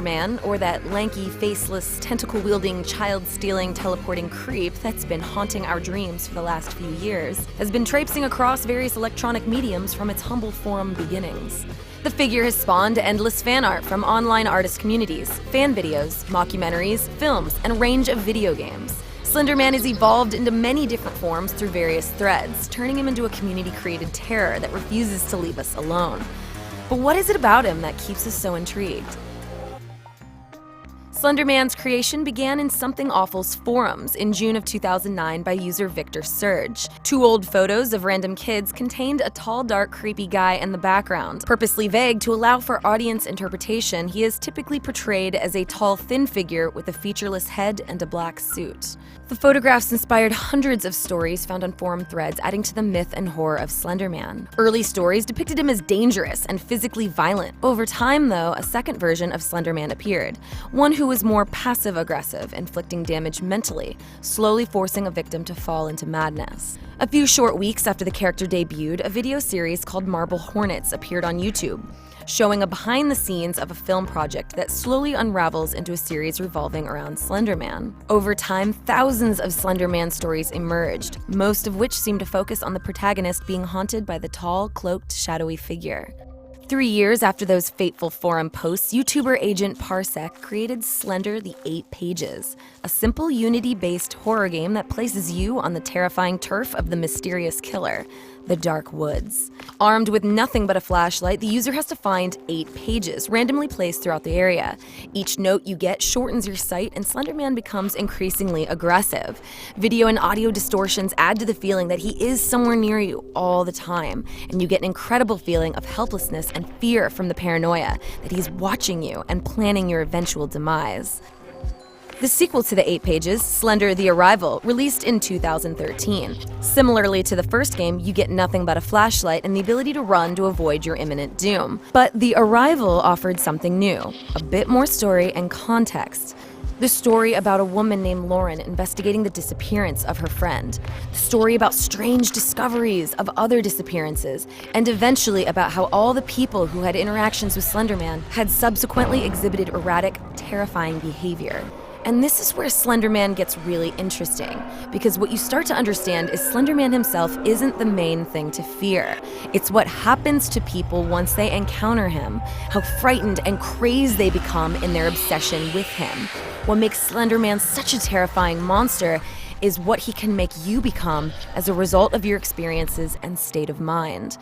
Slenderman, or that lanky, faceless, tentacle-wielding, child-stealing, teleporting creep that's been haunting our dreams for the last few years, has been traipsing across various electronic mediums from its humble forum beginnings. The figure has spawned endless fan art from online artist communities, fan videos, mockumentaries, films, and a range of video games. Slenderman has evolved into many different forms through various threads, turning him into a community-created terror that refuses to leave us alone. But what is it about him that keeps us so intrigued? Slenderman's creation began in Something Awful's forums in June of 2009 by user Victor Surge. 2 old photos of random kids contained a tall, dark, creepy guy in the background. Purposely vague to allow for audience interpretation, he is typically portrayed as a tall, thin figure with a featureless head and a black suit. The photographs inspired hundreds of stories found on forum threads, adding to the myth and horror of Slenderman. Early stories depicted him as dangerous and physically violent. Over time, though, a second version of Slenderman appeared, one who was more passive-aggressive, inflicting damage mentally, slowly forcing a victim to fall into madness. A few short weeks after the character debuted, a video series called Marble Hornets appeared on YouTube, showing a behind-the-scenes of a film project that slowly unravels into a series revolving around Slenderman. Over time, thousands of Slenderman stories emerged, most of which seem to focus on the protagonist being haunted by the tall, cloaked, shadowy figure. 3 years after those fateful forum posts, YouTuber Agent Parsec created Slender the 8 Pages, a simple Unity-based horror game that places you on the terrifying turf of the mysterious killer, the Dark Woods. Armed with nothing but a flashlight, the user has to find 8 pages, randomly placed throughout the area. Each note you get shortens your sight, and Slenderman becomes increasingly aggressive. Video and audio distortions add to the feeling that he is somewhere near you all the time, and you get an incredible feeling of helplessness and fear from the paranoia that he's watching you and planning your eventual demise. The sequel to the 8 Pages, Slender: The Arrival, released in 2013. Similarly to the first game, you get nothing but a flashlight and the ability to run to avoid your imminent doom. But The Arrival offered something new, a bit more story and context. The story about a woman named Lauren investigating the disappearance of her friend. The story about strange discoveries of other disappearances, and eventually about how all the people who had interactions with Slenderman had subsequently exhibited erratic, terrifying behavior. And this is where Slenderman gets really interesting, because what you start to understand is Slenderman himself isn't the main thing to fear. It's what happens to people once they encounter him, how frightened and crazed they become in their obsession with him. What makes Slenderman such a terrifying monster is what he can make you become as a result of your experiences and state of mind.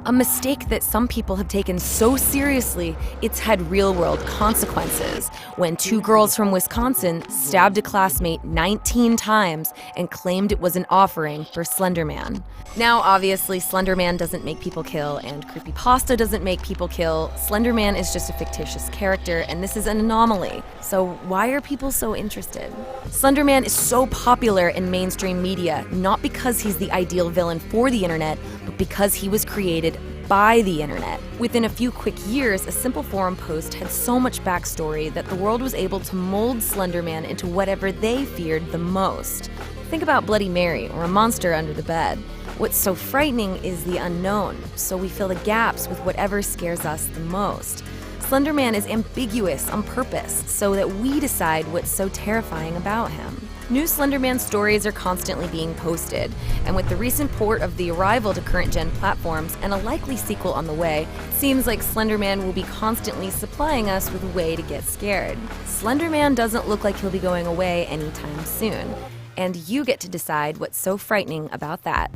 A mistake that some people have taken so seriously, it's had real-world consequences, when 2 girls from Wisconsin stabbed a classmate 19 times and claimed it was an offering for Slenderman. Now, obviously, Slenderman doesn't make people kill, and creepypasta doesn't make people kill. Slenderman is just a fictitious character, and this is an anomaly. So why are people so interested? Slenderman is so popular in mainstream media, not because he's the ideal villain for the internet, but because he was created by the internet. Within a few quick years, a simple forum post had so much backstory that the world was able to mold Slenderman into whatever they feared the most. Think about Bloody Mary or a monster under the bed. What's so frightening is the unknown, so we fill the gaps with whatever scares us the most. Slenderman is ambiguous on purpose, so that we decide what's so terrifying about him. New Slenderman stories are constantly being posted, and with the recent port of The Arrival to current-gen platforms and a likely sequel on the way, it seems like Slenderman will be constantly supplying us with a way to get scared. Slenderman doesn't look like he'll be going away anytime soon, and you get to decide what's so frightening about that.